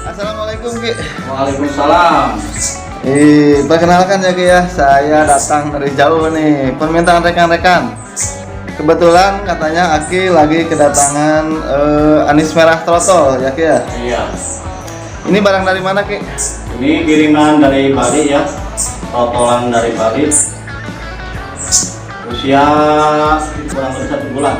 Assalamualaikum Ki. Waalaikumsalam. Perkenalkan ya Ki ya, saya datang dari jauh nih. Permintaan rekan-rekan. Kebetulan katanya Aki lagi kedatangan anis merah trotol ya Ki ya. Iya. Ini barang dari mana Ki? Ini kiriman dari Bali ya. Trotolan dari Bali. Usia kurang lebih 1 bulan.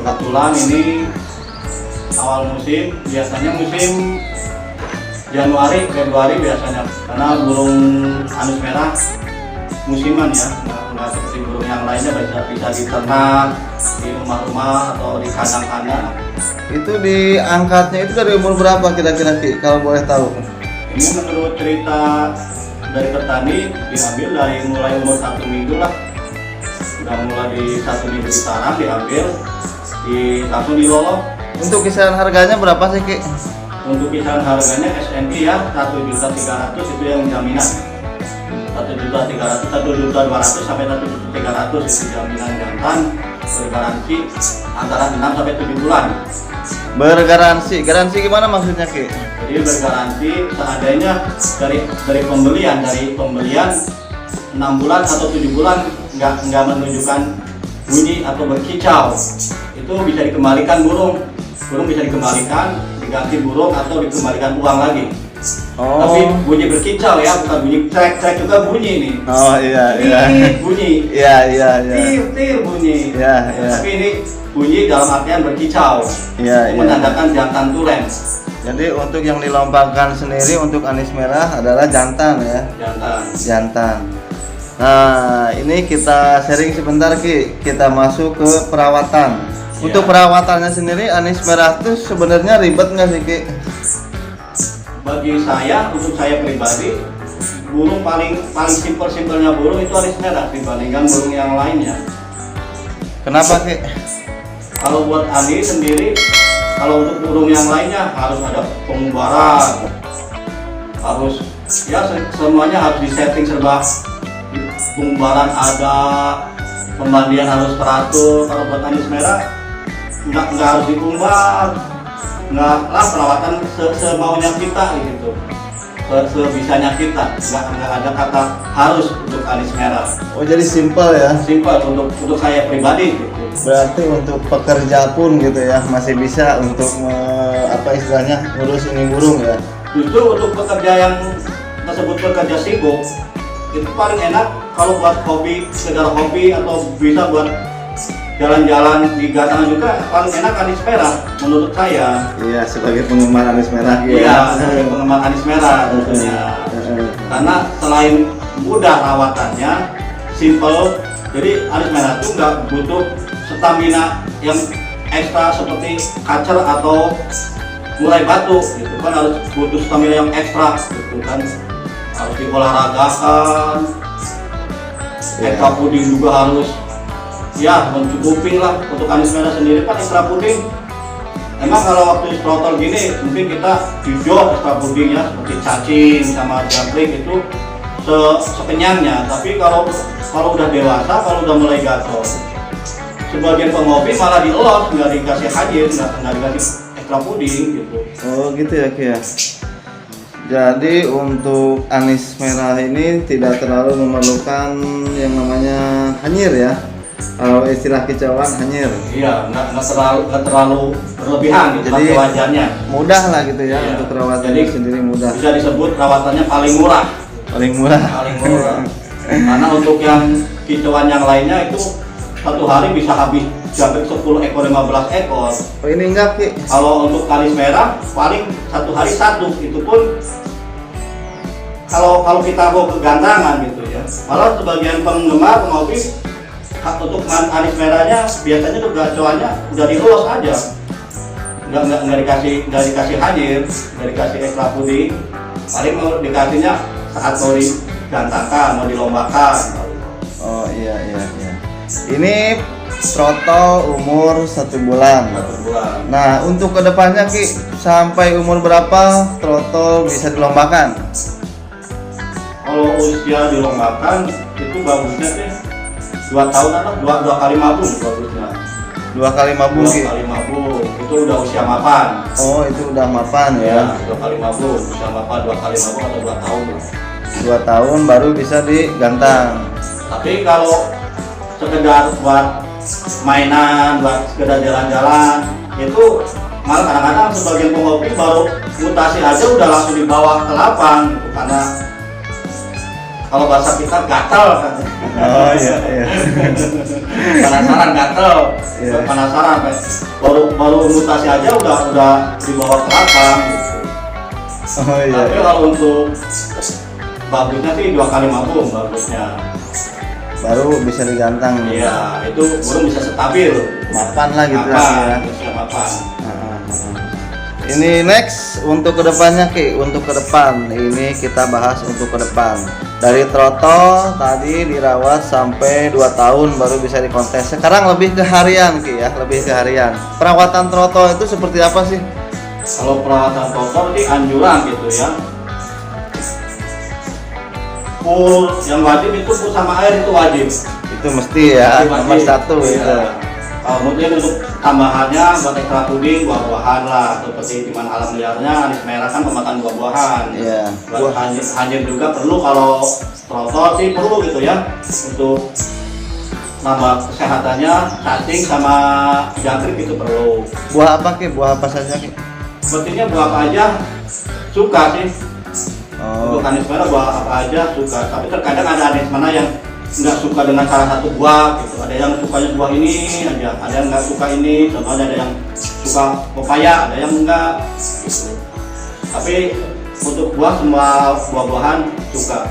Kebetulan ini awal musim, biasanya musim Januari, Februari biasanya, karena burung anis merah musiman ya, nggak seperti burung yang lainnya bisa diternak di rumah-rumah atau di kandang-kandang. Itu diangkatnya itu dari umur berapa kira-kira Ki, kalau boleh tahu? Ini menurut cerita dari petani diambil dari mulai umur 1 minggu lah, udah mulai di 1 minggu di sarang diambil, langsung dilolong. Untuk kisaran harganya berapa sih Ki? Untuk kisaran harganya SNI ya 1.300.000 itu yang jaminan. 1.300.000, 1.200.000 sampai 1.300.000 itu jaminan jantan, bergaransi antara 6 sampai 7 bulan. Bergaransi, garansi gimana maksudnya Ki? Jadi bergaransi seandainya dari pembelian 6 bulan atau 7 bulan nggak menunjukkan bunyi atau berkicau, itu bisa dikembalikan burung bisa dikembalikan, diganti burung atau dikembalikan uang lagi. Oh. Tapi bunyi berkicau ya, bukan bunyi trek juga bunyi nih. Oh iya iya. Bunyi. Iya iya iya. Tir bunyi. Iya iya. Tapi ini bunyi dalam artian berkicau. Iya iya. Menandakan jantan tulen. Jadi untuk yang dilompatkan sendiri untuk anis merah adalah jantan ya. Jantan. Nah ini kita sharing sebentar Ki. Kita masuk ke perawatan. Untuk perawatannya sendiri anis merah itu sebenarnya ribet nggak sih Ki? Bagi saya, untuk saya pribadi, burung paling simpelnya burung itu anis merah dibandingkan burung yang lainnya. Kenapa Ki? Kalau buat anis sendiri, kalau untuk burung yang lainnya harus ada pengubaran, harus ya semuanya harus disetting serba, pengubaran ada, pemandian harus teratur. Kalau buat anis merah nggak harus diumbar, nggak lah, perawatan semaunya kita gitu, sebisanya kita, nggak ada kata harus untuk anis merah. Oh jadi simpel ya? Simpel untuk saya pribadi gitu. Berarti untuk pekerja pun gitu ya masih bisa untuk apa istilahnya ngurus ini burung ya? Justru untuk pekerja yang tersebut pekerja sibuk itu paling enak kalau buat hobi, sekedar hobi atau bisa buat jalan-jalan di gatangan juga paling enak anis merah menurut saya. Iya, sebagai penggemar anis merah ya. Iya, sebagai penggemar anis merah tentunya. Karena selain mudah rawatannya, simple, jadi anis merah itu nggak butuh stamina yang ekstra seperti kacer atau mulai batu gitu kan, harus butuh stamina yang ekstra gitu kan, harus diolahragakan, ekstra puding juga harus ya mencukupi lah. Untuk anis merah sendiri kan ekstra puding, emang kalau waktu trotol gini mungkin kita hijau ekstra puding ya, seperti cacing sama jangkrik itu sekenyangnya. Tapi kalau udah dewasa, kalau udah mulai gatel, sebagian penghobi malah dielot, nggak dikasih hajir, nggak dikasih ekstra puding gitu. Oh gitu ya Ki ya. Jadi untuk anis merah ini tidak terlalu memerlukan yang namanya hanyir ya. Kalau istilah kicauan hanyir. Iya, nggak terlalu berlebihan gitu. Jadi wajarnya mudah lah gitu ya. Iya. Untuk perawatannya sendiri mudah. Bisa disebut perawatannya paling murah. Paling murah. Karena untuk yang kicauan yang lainnya itu satu hari bisa habis sampai 10 ekor, 15 ekor. Oh ini enggak Ki? Kalau untuk anis merah paling satu hari satu, itu pun kalau kita mau ke gantangan gitu ya. Malah sebagian penggemar penghobi untuk anis merahnya biasanya tuh gacoannya udah dielus aja, nggak dikasih hanyir, nggak dikasih ekstra puding, paling mau dikasihnya saat mau digantangkan, mau dilombakan. Oh iya. Ini trotol umur 1 bulan. Nah untuk kedepannya Ki, sampai umur berapa trotol bisa dilombakan? Kalau usia dilombakan itu bagusnya sih 2 tahun atau 2 kali mabung bagusnya. 2 kali mabung. 2 kali mabung. itu udah usia mapan. Oh, itu udah mapan Ya, ya. 2 kali mabuk, usia mapan 2 kali mabuk atau 2 tahun lah. 2 tahun baru bisa digantang. Tapi kalau sekedar buat mainan, buat sekedar jalan-jalan, itu malah kadang-kadang sebagian penghobi baru mutasi aja udah langsung dibawa ke lapang gitu. Karena kalau bahasa kita gatel kan. Oh iya iya. Penasaran gatel, Iya. penasaran baru mutasi aja udah dibawa ke lapang gitu. Oh iya. Tapi kalau untuk bagusnya sih 2 kali mabuk bagusnya. Baru bisa digantang. Iya, itu burung bisa stabil. Mapan lah gitu Mapan, ya. usia mapan. Ini next untuk kedepannya Ki, untuk ke depan ini kita bahas untuk ke depan. Dari trotol tadi dirawat sampai 2 tahun baru bisa dikontes. Sekarang lebih ke harian Ki ya, lebih ke harian. Perawatan trotol itu seperti apa sih? Kalau perawatan kotor sih anjuran gitu ya. Full yang wajib itu full sama air itu wajib. Itu mesti ya, Itu wajib. nomor 1 Iya. itu. Kalau mungkin untuk tambahannya buat ekstra puding buah-buahan lah, seperti di mana alam liarnya anis merah kan pemakan buah-buahan. Iya. Buat hanyir juga perlu, kalau trotol sih perlu gitu ya, untuk nambah kesehatannya, cacing sama jangkrik itu perlu. Buah apa Ki? Buah apa saja Ki? Sepertinya buah apa aja suka sih. Oh, Untuk anis merah buah apa aja suka, tapi terkadang ada anis mana yang nggak suka dengan salah satu buah gitu. Ada yang sukanya buah ini aja, ada yang nggak suka ini. Contohnya ada yang suka pepaya, ada yang enggak gitu. Tapi untuk buah semua buah-buahan suka.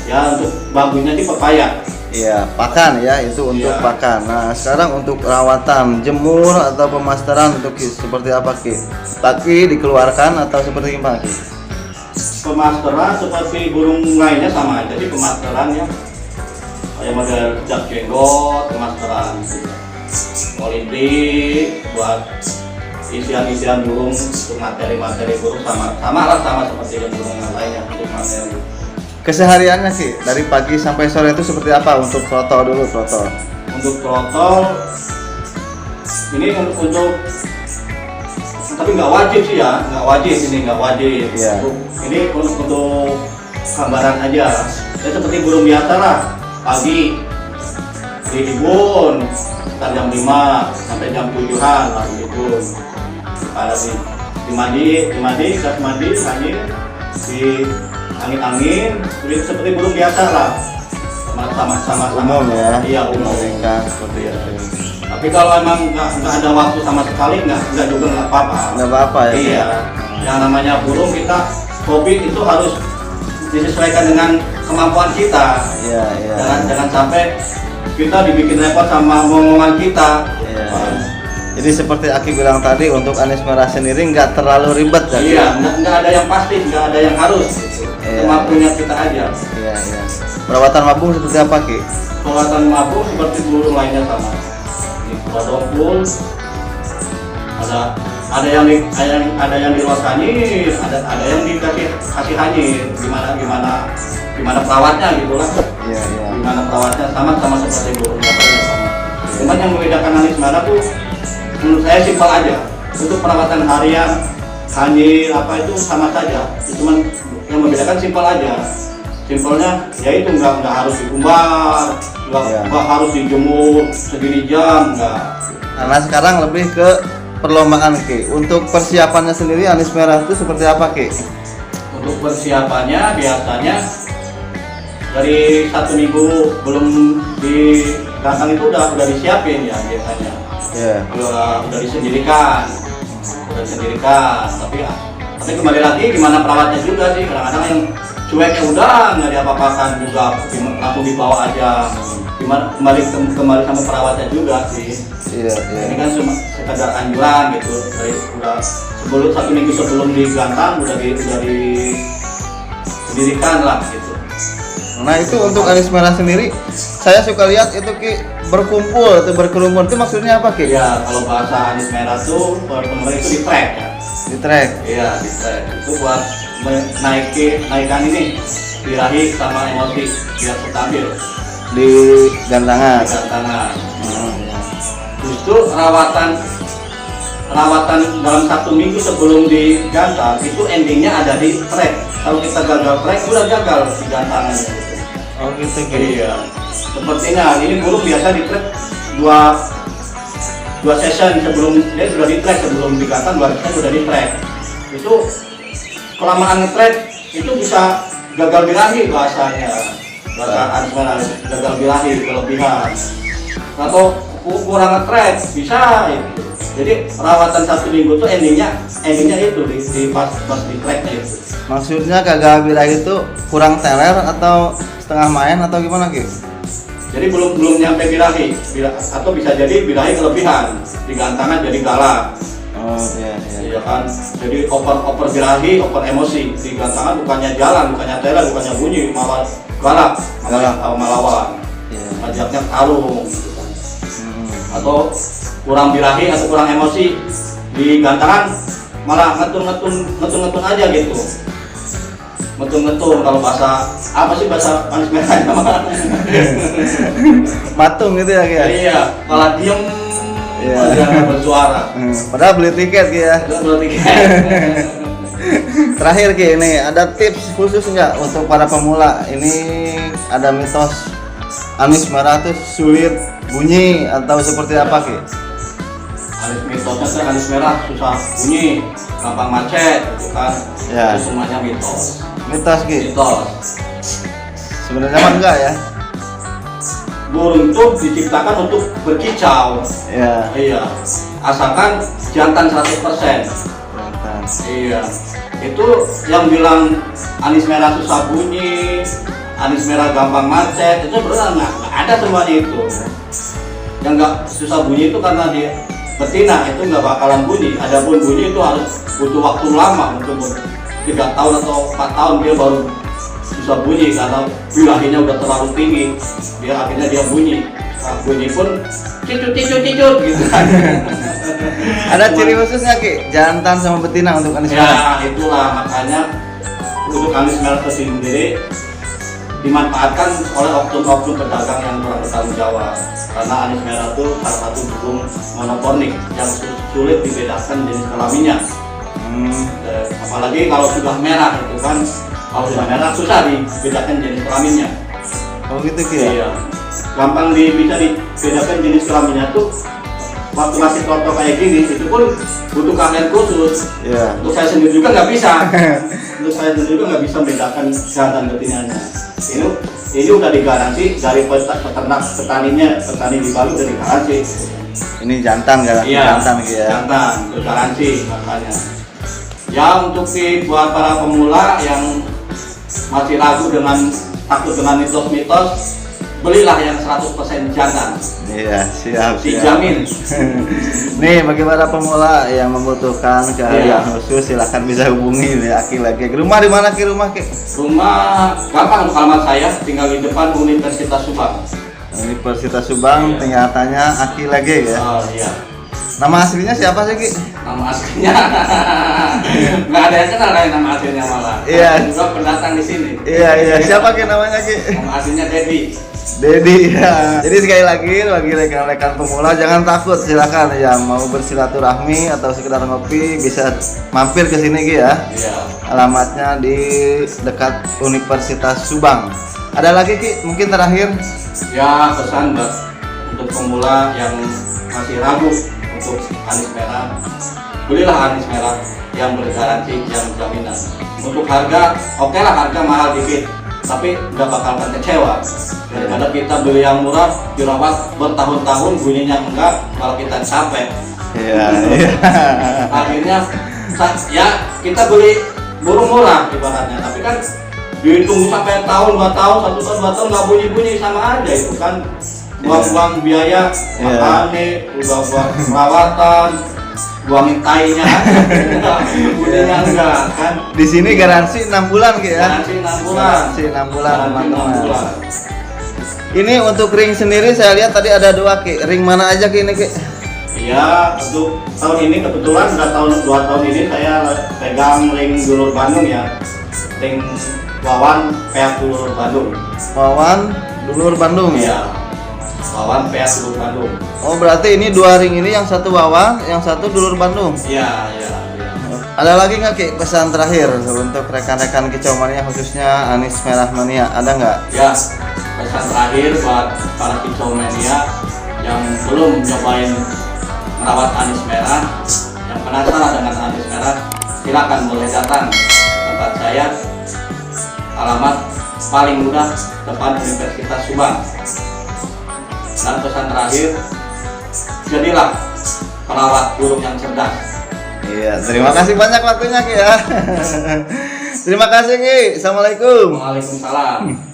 Ya untuk bagusnya sih pepaya. iya, pakan ya, itu untuk Iya. pakan. Nah, sekarang untuk perawatan, jemur atau pemasteran untuk Ki, seperti apa Ki? Pagi dikeluarkan atau seperti apa Ki? Pemasteran seperti burung lainnya sama aja sih pemasterannya. Kayak model jak jenggot, pemasteran. Politik buat isian-isian burung, untuk materi-materi burung sama seperti yang burung yang lainnya untuk materi. Kesehariannya Ki, dari pagi sampai sore itu seperti apa untuk trotol dulu, trotol? Untuk trotol ini untuk tapi nggak wajib sih ya, nggak wajib ini nggak wajib. Iya. Ini untuk gambaran aja. Ya seperti burung biasa lah, pagi dihibun sekitar jam 5 sampai jam 7-an lah dihibun. Ada dimandi, gas mandi, angin, di angin, seperti burung biasa lah. Sama Umum ya? Iya umum. Kan seperti itu. Tapi kalau emang nggak ada waktu sama sekali nggak juga nggak apa-apa. Nggak apa-apa ya? Iya. Yang namanya burung kita hobi itu harus disesuaikan dengan kemampuan kita. Iya, iya. Jangan sampai kita dibikin repot sama omongan kita. Iya. Jadi seperti Aki bilang tadi, untuk anis merah sendiri nggak terlalu ribet kan? Iya, nggak ada yang pasti, nggak ada yang harus. Iya. Kemampuannya kita aja. Iya, iya. Perawatan mabung seperti apa Ki? Perawatan mabuk seperti burung lainnya sama. Wadopul, ada yang di luar hanyir, ada yang dikasih hanyir. Gimana perawatnya gitulah. Iya, iya. Gimana perawatnya sama seperti burung lainnya sama. Cuman yang membedakan anis merah tuh menurut saya simpel aja. Untuk perawatan harian, hanyir apa itu sama saja. Cuman yang membedakan simpel aja. Simpelnya yaitu nggak harus diumbar, Iya. nggak harus dijemur segini jam, nggak. Karena sekarang lebih ke perlombaan Ki. Untuk persiapannya sendiri anis merah itu seperti apa Ki? Untuk persiapannya biasanya dari 1 minggu belum digantang itu udah disiapin ya biasanya. Iya. Udah disendirikan, tapi kembali lagi gimana perawatnya juga sih. Kadang-kadang yang cuek ya udah nggak diapa-apakan juga, langsung dibawa aja. Gimana kembali sama perawatnya juga sih. Iya, iya. Ini kan cuma sekedar anjuran gitu. Dari udah sebelum 1 minggu sebelum digantang udah didirikan lah gitu. Nah itu untuk anis merah sendiri, saya suka lihat itu Ki berkumpul atau berkerumun, itu maksudnya apa Ki? Ya kalau bahasa anis merah tuh teman-teman itu di track ya. Di track. Iya di track itu buat naikkan ini birahi sama emosi biar stabil Di gantangan. di gantangan. Hmm, iya. Justru rawatan rawatan dalam 1 minggu sebelum digantar itu endingnya ada di track. Kalau kita gagal track udah gagal di gantangannya gitu. Oh gitu Ki. Iya. Sepertinya ini burung biasa di track dua session sebelum dia sudah di track, sebelum digantar 2 session sudah di track. Itu kelamaan nge-track itu bisa gagal birahi bahasanya. Gagal birahi kelebihan. Atau kurang nge-track bisa itu. Jadi perawatan 1 minggu tuh endingnya itu di pas di tracknya itu. Maksudnya gagal birahi itu kurang teler atau setengah main atau gimana Ki? Jadi belum nyampe birahi, atau bisa jadi birahi kelebihan, di gantangan jadi galak. Oh iya. Iya kan, jadi oper birahi, oper emosi. Di gantangan bukannya jalan, bukannya teler, bukannya bunyi, malah galak, melawan. Iya. Ajaknya tarung gitu kan. Atau kurang birahi atau kurang emosi di gantangan malah ngetun aja gitu. Ngetun kalau bahasa apa sih bahasa Anis Merah? Matung gitu ya Ki ya? Iya, malah diem. Iya. Jangan bersuara. Padahal beli tiket Ki ya. Udah tiket. Terakhir Ki, ini ada tips khusus nggak untuk para pemula? Ini ada mitos Anis Merah tuh sulit bunyi atau seperti apa Ki? Mitosnya tuh Anis Merah susah bunyi, gampang macet, gitu kan? Ya. Itu semuanya mitos. Mitos Ki. Mitos. Sebenarnya mah enggak ya? Burung itu diciptakan untuk berkicau. Ya. Iya. Asalkan jantan 100%. Jantan. Iya. Itu yang bilang Anis Merah susah bunyi, Anis Merah gampang macet, itu benar nggak ada semuanya itu. Yang nggak susah bunyi itu karena dia betina, itu nggak bakalan bunyi. Adapun bunyi itu harus butuh waktu lama, untuk 3 tahun atau 4 tahun dia baru susah bunyi karena birahinya udah terlalu tinggi. Dia akhirnya dia bunyi. Nah, bunyi pun cicut gitu kan. Ada ciri khususnya Ki, jantan sama betina untuk Anis Merah? Ya itulah makanya untuk Anis Merah itu sendiri dimanfaatkan oleh oknum-oknum pedagang yang kurang bertanggung jawab, karena Anis Merah itu salah satu burung monopornik yang sulit dibedakan jenis kelaminnya. Apalagi kalau sudah merah itu kan, kalau sudah merah susah dibedakan jenis kelaminnya. Oh gitu Ki ya? Iya, gampang bisa dibedakan jenis kelaminnya tuh waktu masih toto kayak gini, itu pun butuh keahlian khusus. Iya. Untuk saya sendiri juga nggak bisa. Untuk saya sendiri juga nggak bisa membedakan jantan betinanya. Ini udah digaransi dari peternak petani di Bali udah digaransi. Ini jantan kan? Iya, Jantan Ki ya? jantan, bergaransi makanya. Ya untuk buat para pemula yang masih ragu takut dengan mitos-mitos, belilah yang 100% jantan. Iya, siap. Dijamin. Nih, bagi para pemula yang membutuhkan keahlian khusus, silahkan bisa hubungi nih Aki lagi. Rumah di mana Ki? Rumah Ki? Rumah gampang, alamat saya tinggal di depan Universitas Subang. Universitas Subang, tinggal tanya Aki lagi ya. Oh iya. Nama aslinya siapa sih Ki? Nama aslinya nggak ada yang kenal kayak nama aslinya malah. Iya. Saya juga pendatang di sini. Iya. Siapa Ki namanya Ki? Nama aslinya Dedi. Dedi ya. Jadi sekali lagi bagi rekan-rekan pemula jangan takut, silakan yang mau bersilaturahmi atau sekedar ngopi bisa mampir ke sini Ki ya. Iya. Alamatnya di dekat Universitas Subang. Ada lagi Ki? Mungkin terakhir. Ya pesan buat untuk pemula yang masih ragu untuk Anis Merah, belilah Anis Merah yang bergaransi, yang jaminan. Untuk harga, oke lah harga mahal dikit, tapi nggak bakalan kecewa. Daripada kita beli yang murah, dirawat bertahun-tahun bunyinya enggak, malah kita capek. Iya. Akhirnya ya kita beli burung murah ibaratnya, tapi kan dihitung sampai tahun, 2 tahun, 1 tahun, 2 tahun nggak bunyi-bunyi, sama aja itu kan. Buang-buang biaya, makane, udah buang perawatan, buangin tainya, bunyinya enggak kan. Di sini garansi 6 bulan Ki ya. Garansi 6 bulan. Garansi 6 bulan Garansi 6 teman-teman. bulan. Ini untuk ring sendiri saya lihat tadi ada 2 Ki. Ring mana aja Ki ini Ki? Iya, untuk tahun ini kebetulan udah 2 tahun ini saya pegang ring dulur Bandung ya. Ring Wawan Peak dulur Bandung. Wawan Dulur Bandung ya. Iya. Wawan PA Dulur Bandung. Oh, berarti ini 2 ring ini yang satu Wawan, yang satu Dulur Bandung. Iya. Ada lagi nggak Ki pesan terakhir untuk rekan-rekan Kicau Mania khususnya Anis Merah Mania? Ada nggak? Ya, pesan terakhir buat para Kicau Mania yang belum nyobain merawat anis merah, yang penasaran dengan anis merah, silakan boleh datang ke tempat saya. Alamat paling mudah depan Universitas Subang. Dan pesan terakhir, jadilah perawat burung yang cerdas. Iya, terima kasih banyak waktunya Ki ya. Terima kasih Ki. Assalamualaikum. Waalaikumsalam.